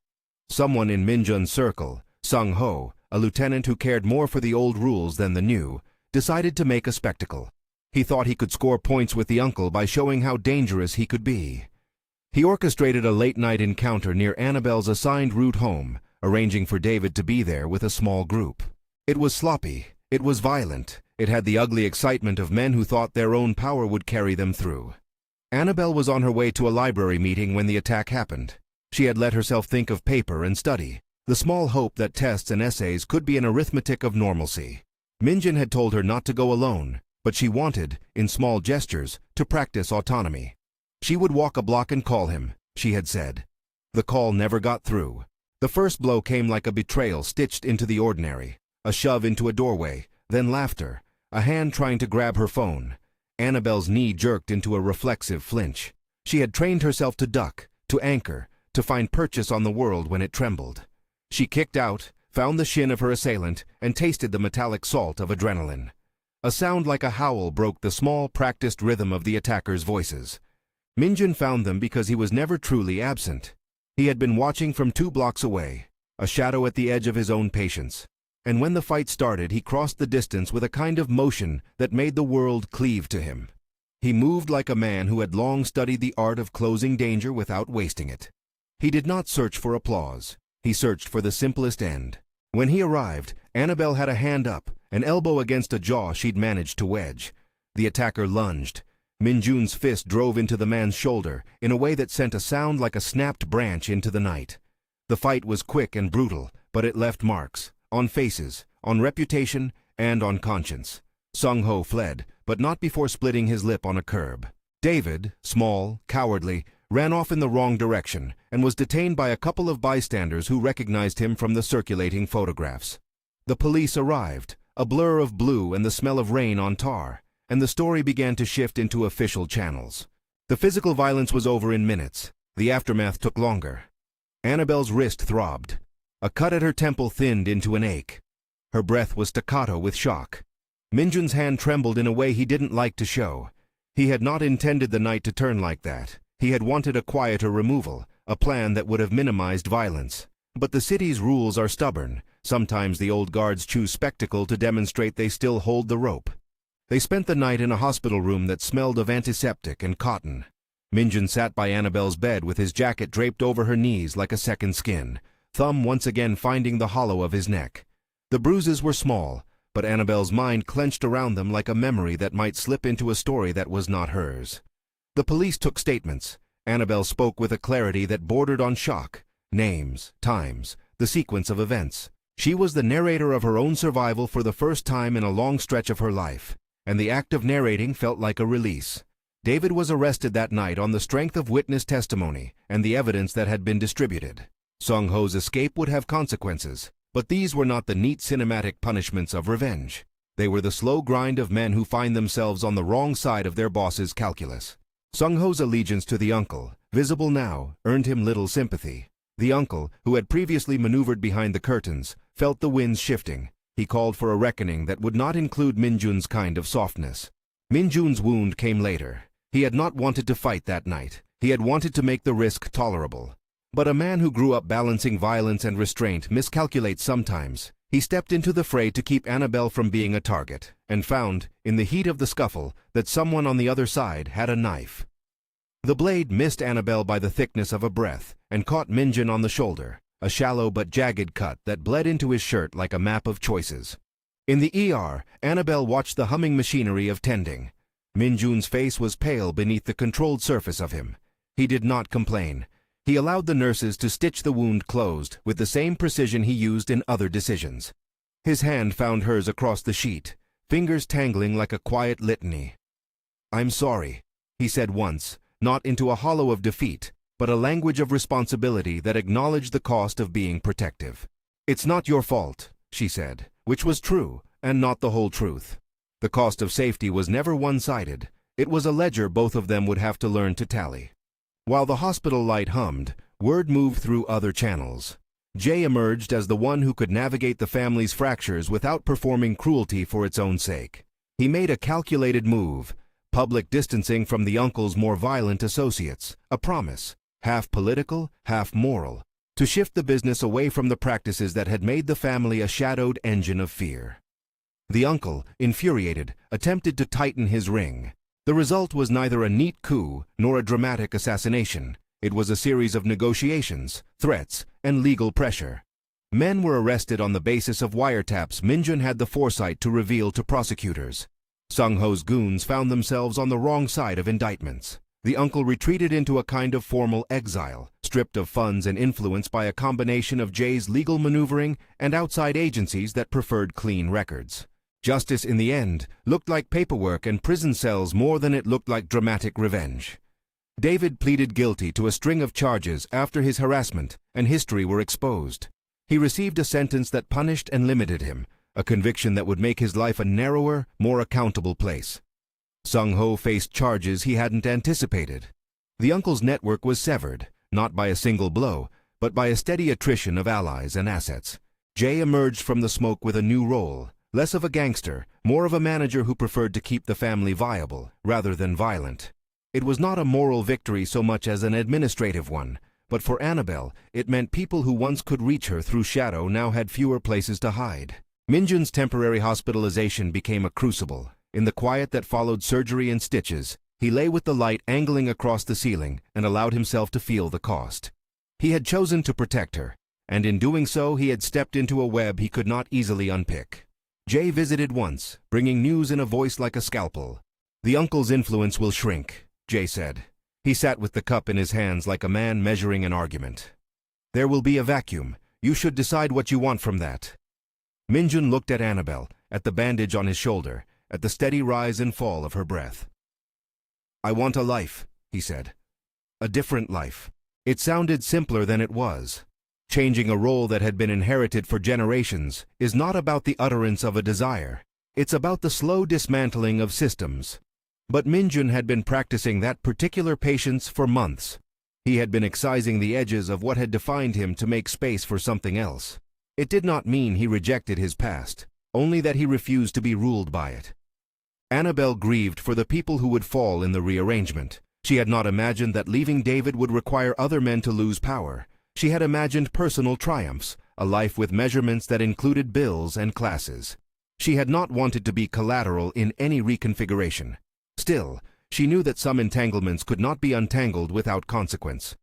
Someone in Minjun's circle, Sung Ho, a lieutenant who cared more for the old rules than the new, decided to make a spectacle. He thought he could score points with the uncle by showing how dangerous he could be. He orchestrated a late-night encounter near Annabelle's assigned route home, arranging for David to be there with a small group. It was sloppy, it was violent, it had the ugly excitement of men who thought their own power would carry them through. Annabelle was on her way to a library meeting when the attack happened. She had let herself think of paper and study, the small hope that tests and essays could be an arithmetic of normalcy. Minjun had told her not to go alone, but she wanted, in small gestures, to practice autonomy. She would walk a block and call him, she had said. The call never got through. The first blow came like a betrayal stitched into the ordinary, a shove into a doorway, then laughter, a hand trying to grab her phone. Annabelle's knee jerked into a reflexive flinch. She had trained herself to duck, to anchor, to find purchase on the world when it trembled. She kicked out, found the shin of her assailant, and tasted the metallic salt of adrenaline. A sound like a howl broke the small, practiced rhythm of the attackers' voices. Minjun found them because he was never truly absent. He had been watching from 2 blocks away, a shadow at the edge of his own patience. And when the fight started, he crossed the distance with a kind of motion that made the world cleave to him. He moved like a man who had long studied the art of closing danger without wasting it. He did not search for applause. He searched for the simplest end. When he arrived, Annabelle had a hand up, an elbow against a jaw she'd managed to wedge. The attacker lunged. Minjun's fist drove into the man's shoulder in a way that sent a sound like a snapped branch into the night. The fight was quick and brutal, but it left marks, on faces, on reputation, and on conscience. Sung-ho fled, but not before splitting his lip on a curb. David, small, cowardly, ran off in the wrong direction and was detained by a couple of bystanders who recognized him from the circulating photographs. The police arrived, a blur of blue and the smell of rain on tar, and the story began to shift into official channels. The physical violence was over in minutes. The aftermath took longer. Annabelle's wrist throbbed. A cut at her temple thinned into an ache. Her breath was staccato with shock. Minjun's hand trembled in a way he didn't like to show. He had not intended the night to turn like that. He had wanted a quieter removal, a plan that would have minimized violence. But the city's rules are stubborn. Sometimes the old guards choose spectacle to demonstrate they still hold the rope. They spent the night in a hospital room that smelled of antiseptic and cotton. Minjun sat by Annabelle's bed with his jacket draped over her knees like a second skin, thumb once again finding the hollow of his neck. The bruises were small, but Annabelle's mind clenched around them like a memory that might slip into a story that was not hers. The police took statements. Annabelle spoke with a clarity that bordered on shock. Names, times, the sequence of events. She was the narrator of her own survival for the first time in a long stretch of her life, and the act of narrating felt like a release. David was arrested that night on the strength of witness testimony and the evidence that had been distributed. Sung-ho's escape would have consequences, but these were not the neat cinematic punishments of revenge. They were the slow grind of men who find themselves on the wrong side of their boss's calculus. Sung-ho's allegiance to the uncle, visible now, earned him little sympathy. The uncle, who had previously maneuvered behind the curtains, felt the winds shifting. He called for a reckoning that would not include Minjun's kind of softness. Minjun's wound came later. He had not wanted to fight that night. He had wanted to make the risk tolerable. But a man who grew up balancing violence and restraint miscalculates sometimes. He stepped into the fray to keep Annabelle from being a target, and found, in the heat of the scuffle, that someone on the other side had a knife. The blade missed Annabelle by the thickness of a breath and caught Minjun on the shoulder, a shallow but jagged cut that bled into his shirt like a map of choices. In the ER, Annabelle watched the humming machinery of tending. Minjun's face was pale beneath the controlled surface of him. He did not complain. He allowed the nurses to stitch the wound closed with the same precision he used in other decisions. His hand found hers across the sheet, fingers tangling like a quiet litany. "I'm sorry," he said once, not into a hollow of defeat, but a language of responsibility that acknowledged the cost of being protective. "It's not your fault," she said, which was true, and not the whole truth. The cost of safety was never one-sided. It was a ledger both of them would have to learn to tally. While the hospital light hummed, word moved through other channels. Jay emerged as the one who could navigate the family's fractures without performing cruelty for its own sake. He made a calculated move, public distancing from the uncle's more violent associates, a promise, half political, half moral, to shift the business away from the practices that had made the family a shadowed engine of fear. The uncle, infuriated, attempted to tighten his ring. The result was neither a neat coup nor a dramatic assassination. It was a series of negotiations, threats, and legal pressure. Men were arrested on the basis of wiretaps Minjun had the foresight to reveal to prosecutors. Sung-ho's goons found themselves on the wrong side of indictments. The uncle retreated into a kind of formal exile, stripped of funds and influence by a combination of Jay's legal maneuvering and outside agencies that preferred clean records. Justice, in the end, looked like paperwork and prison cells more than it looked like dramatic revenge. David pleaded guilty to a string of charges after his harassment and history were exposed. He received a sentence that punished and limited him, a conviction that would make his life a narrower, more accountable place. Sung-ho faced charges he hadn't anticipated. The uncle's network was severed, not by a single blow, but by a steady attrition of allies and assets. Jay emerged from the smoke with a new role. Less of a gangster, more of a manager who preferred to keep the family viable, rather than violent. It was not a moral victory so much as an administrative one, but for Annabelle, it meant people who once could reach her through shadow now had fewer places to hide. Minjun's temporary hospitalization became a crucible. In the quiet that followed surgery and stitches, he lay with the light angling across the ceiling and allowed himself to feel the cost. He had chosen to protect her, and in doing so he had stepped into a web he could not easily unpick. Jay visited once, bringing news in a voice like a scalpel. The uncle's influence will shrink, Jay said. He sat with the cup in his hands like a man measuring an argument. There will be a vacuum. You should decide what you want from that. Minjun looked at Annabelle, at the bandage on his shoulder, at the steady rise and fall of her breath. I want a life, he said. A different life. It sounded simpler than it was. Changing a role that had been inherited for generations is not about the utterance of a desire. It's about the slow dismantling of systems. But Minjun had been practicing that particular patience for months. He had been excising the edges of what had defined him to make space for something else. It did not mean he rejected his past, only that he refused to be ruled by it. Annabelle grieved for the people who would fall in the rearrangement. She had not imagined that leaving David would require other men to lose power. She had imagined personal triumphs, a life with measurements that included bills and classes. She had not wanted to be collateral in any reconfiguration. Still, she knew that some entanglements could not be untangled without consequence.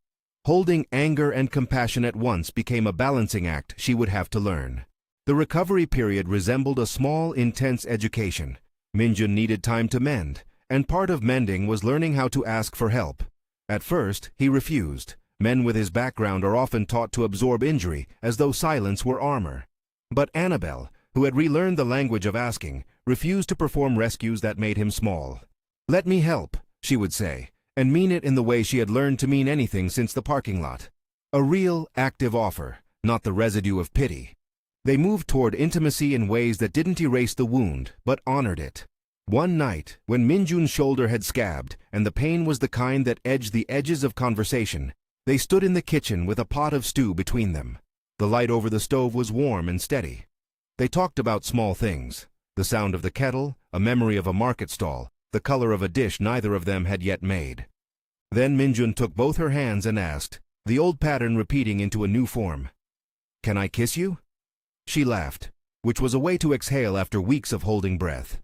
Holding anger and compassion at once became a balancing act she would have to learn. The recovery period resembled a small, intense education. Minjun needed time to mend, and part of mending was learning how to ask for help. At first, he refused. Men with his background are often taught to absorb injury, as though silence were armor. But Annabelle, who had relearned the language of asking, refused to perform rescues that made him small. Let me help, she would say, and mean it in the way she had learned to mean anything since the parking lot. A real, active offer, not the residue of pity. They moved toward intimacy in ways that didn't erase the wound, but honored it. One night, when Minjun's shoulder had scabbed, and the pain was the kind that edged the edges of conversation, they stood in the kitchen with a pot of stew between them. The light over the stove was warm and steady. They talked about small things. The sound of the kettle, a memory of a market stall, the color of a dish neither of them had yet made. Then Minjun took both her hands and asked, the old pattern repeating into a new form. Can I kiss you? She laughed, which was a way to exhale after weeks of holding breath.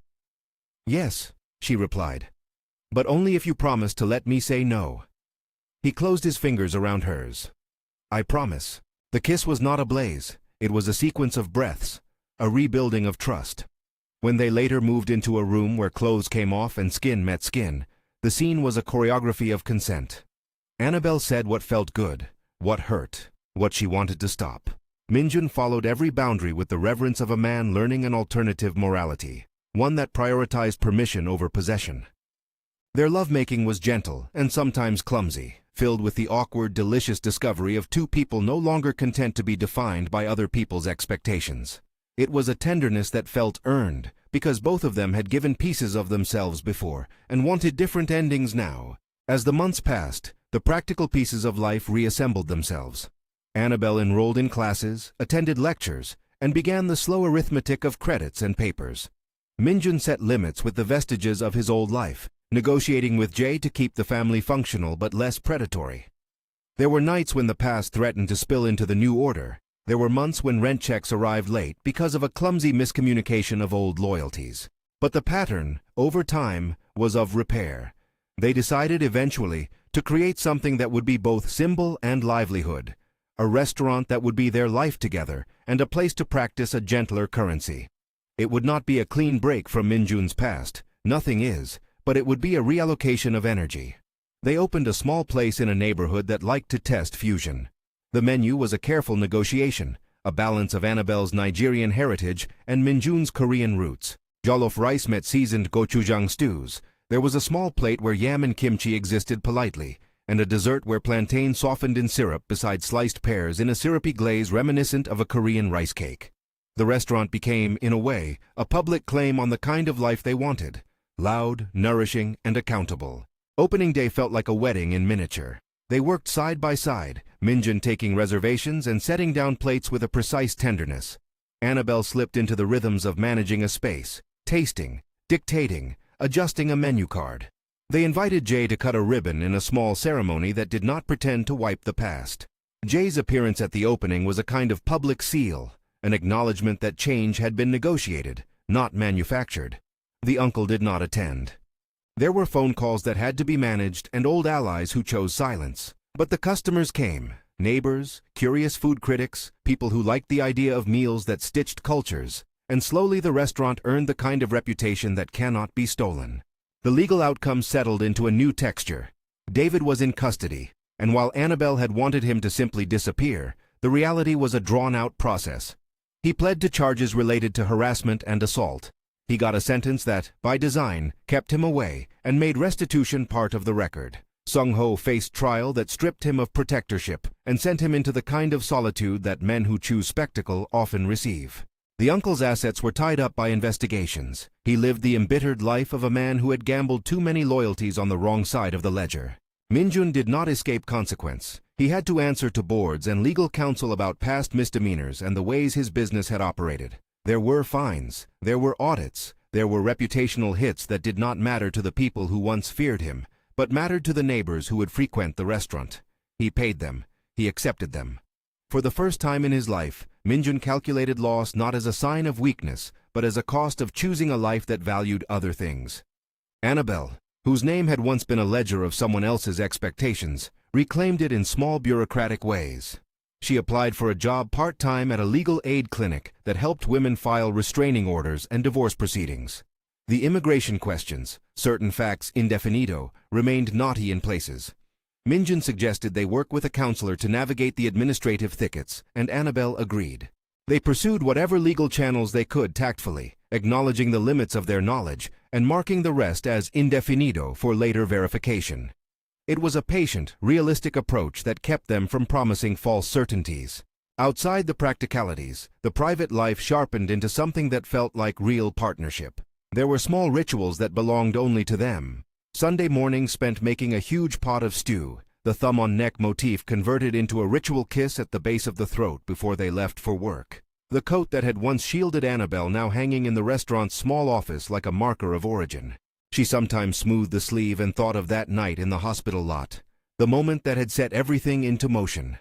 Yes, she replied, but only if you promise to let me say no. He closed his fingers around hers. I promise. The kiss was not a blaze. It was a sequence of breaths, a rebuilding of trust. When they later moved into a room where clothes came off and skin met skin, the scene was a choreography of consent. Annabelle said what felt good, what hurt, what she wanted to stop. Minjun followed every boundary with the reverence of a man learning an alternative morality, one that prioritized permission over possession. Their lovemaking was gentle and sometimes clumsy, filled with the awkward, delicious discovery of two people no longer content to be defined by other people's expectations. It was a tenderness that felt earned, because both of them had given pieces of themselves before and wanted different endings now. As the months passed, the practical pieces of life reassembled themselves. Annabelle enrolled in classes, attended lectures, and began the slow arithmetic of credits and papers. Minjun set limits with the vestiges of his old life, negotiating with Jay to keep the family functional but less predatory. There were nights when the past threatened to spill into the new order. There were months when rent checks arrived late because of a clumsy miscommunication of old loyalties. But the pattern, over time, was of repair. They decided eventually to create something that would be both symbol and livelihood, a restaurant that would be their life together and a place to practice a gentler currency. It would not be a clean break from Minjun's past, nothing is, but it would be a reallocation of energy. They opened a small place in a neighborhood that liked to test fusion. The menu was a careful negotiation, a balance of Annabelle's Nigerian heritage and Minjun's Korean roots. Jollof rice met seasoned gochujang stews. There was a small plate where yam and kimchi existed politely, and a dessert where plantain softened in syrup beside sliced pears in a syrupy glaze reminiscent of a Korean rice cake. The restaurant became, in a way, a public claim on the kind of life they wanted. Loud, nourishing, and accountable. Opening day felt like a wedding in miniature. They worked side by side, Minjun taking reservations and setting down plates with a precise tenderness. Annabelle slipped into the rhythms of managing a space, tasting, dictating, adjusting a menu card. They invited Jay to cut a ribbon in a small ceremony that did not pretend to wipe the past. Jay's appearance at the opening was a kind of public seal, an acknowledgement that change had been negotiated, not manufactured. The uncle did not attend. There were phone calls that had to be managed and old allies who chose silence. But the customers came, neighbors, curious food critics, people who liked the idea of meals that stitched cultures, and slowly the restaurant earned the kind of reputation that cannot be stolen. The legal outcome settled into a new texture. David was in custody, and while Annabelle had wanted him to simply disappear, the reality was a drawn-out process. He pled to charges related to harassment and assault. He got a sentence that, by design, kept him away and made restitution part of the record. Sung-ho faced trial that stripped him of protectorship and sent him into the kind of solitude that men who choose spectacle often receive. The uncle's assets were tied up by investigations. He lived the embittered life of a man who had gambled too many loyalties on the wrong side of the ledger. Minjun did not escape consequence. He had to answer to boards and legal counsel about past misdemeanors and the ways his business had operated. There were fines, there were audits, there were reputational hits that did not matter to the people who once feared him, but mattered to the neighbors who would frequent the restaurant. He paid them. He accepted them. For the first time in his life, Minjun calculated loss not as a sign of weakness, but as a cost of choosing a life that valued other things. Annabelle, whose name had once been a ledger of someone else's expectations, reclaimed it in small bureaucratic ways. She applied for a job part-time at a legal aid clinic that helped women file restraining orders and divorce proceedings. The immigration questions, certain facts indefinido, remained knotty in places. Minjun suggested they work with a counselor to navigate the administrative thickets, and Annabelle agreed. They pursued whatever legal channels they could tactfully, acknowledging the limits of their knowledge and marking the rest as indefinido for later verification. It was a patient, realistic approach that kept them from promising false certainties. Outside the practicalities, the private life sharpened into something that felt like real partnership. There were small rituals that belonged only to them. Sunday morning spent making a huge pot of stew, the thumb-on-neck motif converted into a ritual kiss at the base of the throat before they left for work. The coat that had once shielded Annabelle now hanging in the restaurant's small office like a marker of origin. She sometimes smoothed the sleeve and thought of that night in the hospital lot, the moment that had set everything into motion.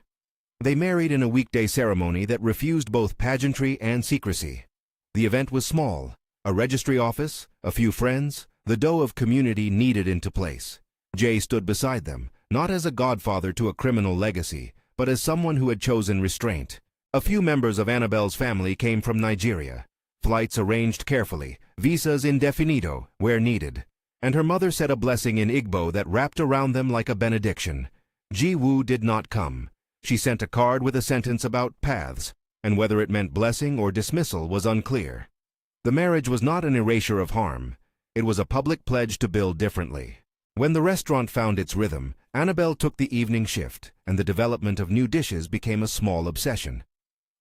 They married in a weekday ceremony that refused both pageantry and secrecy. The event was small, a registry office, a few friends, the dough of community kneaded into place. Jay stood beside them, not as a godfather to a criminal legacy, but as someone who had chosen restraint. A few members of Annabelle's family came from Nigeria. Flights arranged carefully, visas indefinido, where needed. And her mother said a blessing in Igbo that wrapped around them like a benediction. Ji-woo did not come. She sent a card with a sentence about paths, and whether it meant blessing or dismissal was unclear. The marriage was not an erasure of harm. It was a public pledge to build differently. When the restaurant found its rhythm, Annabelle took the evening shift, and the development of new dishes became a small obsession.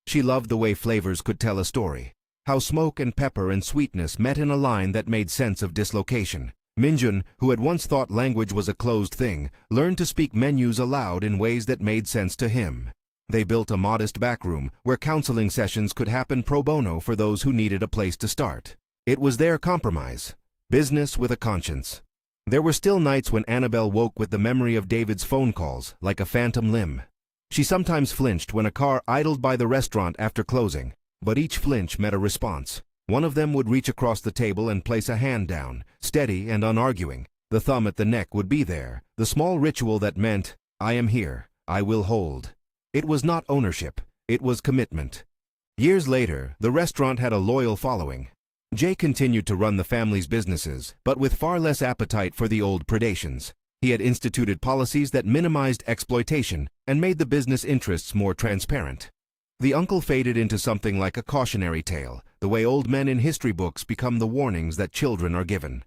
She loved the way flavors could tell a story, how smoke and pepper and sweetness met in a line that made sense of dislocation. Minjun, who had once thought language was a closed thing, learned to speak menus aloud in ways that made sense to him. They built a modest backroom where counseling sessions could happen pro bono for those who needed a place to start. It was their compromise. Business with a conscience. There were still nights when Annabelle woke with the memory of David's phone calls, like a phantom limb. She sometimes flinched when a car idled by the restaurant after closing, but each flinch met a response. One of them would reach across the table and place a hand down, steady and unarguing. The thumb at the neck would be there, the small ritual that meant, I am here, I will hold. It was not ownership, it was commitment. Years later, the restaurant had a loyal following. Jay continued to run the family's businesses, but with far less appetite for the old predations. He had instituted policies that minimized exploitation and made the business interests more transparent. The uncle faded into something like a cautionary tale, the way old men in history books become the warnings that children are given.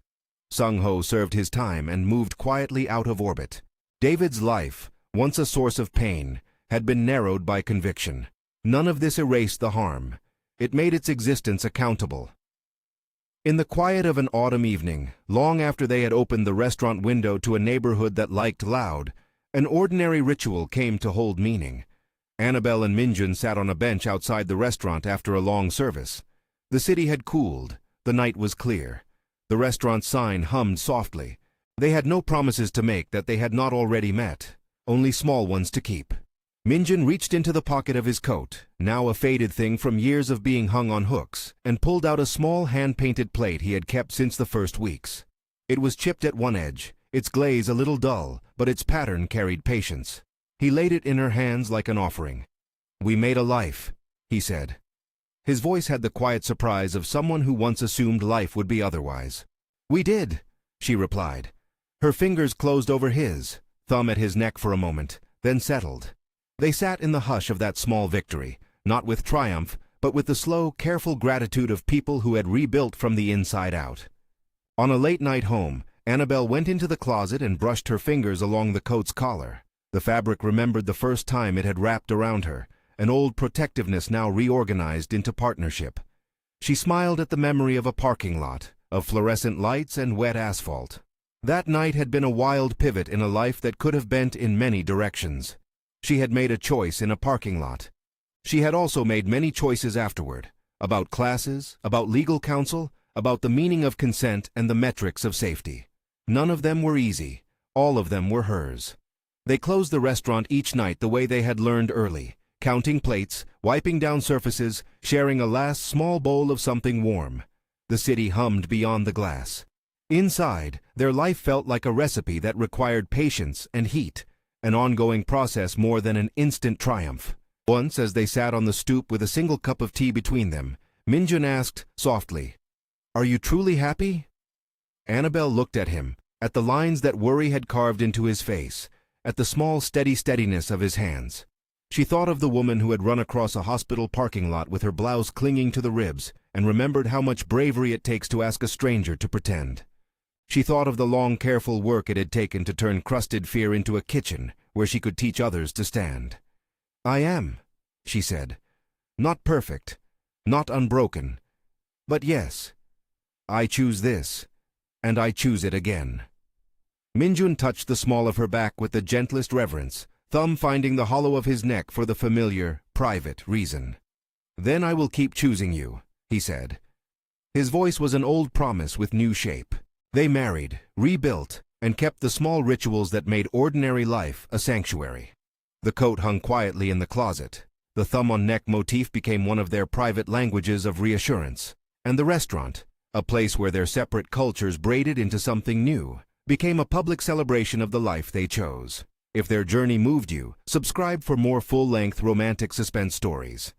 Sung-ho served his time and moved quietly out of orbit. David's life, once a source of pain, had been narrowed by conviction. None of this erased the harm. It made its existence accountable. In the quiet of an autumn evening, long after they had opened the restaurant window to a neighborhood that liked loud, an ordinary ritual came to hold meaning. Annabelle and Minjun sat on a bench outside the restaurant after a long service. The city had cooled. The night was clear. The restaurant sign hummed softly. They had no promises to make that they had not already met, only small ones to keep. Minjun reached into the pocket of his coat, now a faded thing from years of being hung on hooks, and pulled out a small hand-painted plate he had kept since the first weeks. It was chipped at one edge, its glaze a little dull, but its pattern carried patience. He laid it in her hands like an offering. "We made a life," he said. His voice had the quiet surprise of someone who once assumed life would be otherwise. "We did," she replied. Her fingers closed over his, thumb at his neck for a moment, then settled. They sat in the hush of that small victory, not with triumph, but with the slow, careful gratitude of people who had rebuilt from the inside out. On a late night home, Annabelle went into the closet and brushed her fingers along the coat's collar. The fabric remembered the first time it had wrapped around her, an old protectiveness now reorganized into partnership. She smiled at the memory of a parking lot, of fluorescent lights and wet asphalt. That night had been a wild pivot in a life that could have bent in many directions. She had made a choice in a parking lot. She had also made many choices afterward, about classes, about legal counsel, about the meaning of consent and the metrics of safety. None of them were easy. All of them were hers. They closed the restaurant each night the way they had learned early, counting plates, wiping down surfaces, sharing a last small bowl of something warm. The city hummed beyond the glass. Inside, their life felt like a recipe that required patience and heat, an ongoing process more than an instant triumph. Once, as they sat on the stoop with a single cup of tea between them, Minjun asked, softly, "Are you truly happy?" Annabelle looked at him, at the lines that worry had carved into his face, at the small steadiness of his hands. She thought of the woman who had run across a hospital parking lot with her blouse clinging to the ribs, and remembered how much bravery it takes to ask a stranger to pretend. She thought of the long, careful work it had taken to turn crusted fear into a kitchen where she could teach others to stand. "I am," she said. "Not perfect, not unbroken, but yes, I choose this, and I choose it again." Minjun touched the small of her back with the gentlest reverence, thumb finding the hollow of his neck for the familiar, private reason. "Then I will keep choosing you," he said. His voice was an old promise with new shape. They married, rebuilt, and kept the small rituals that made ordinary life a sanctuary. The coat hung quietly in the closet. The thumb-on-neck motif became one of their private languages of reassurance. And the restaurant, a place where their separate cultures braided into something new, became a public celebration of the life they chose. If their journey moved you, subscribe for more full-length romantic suspense stories.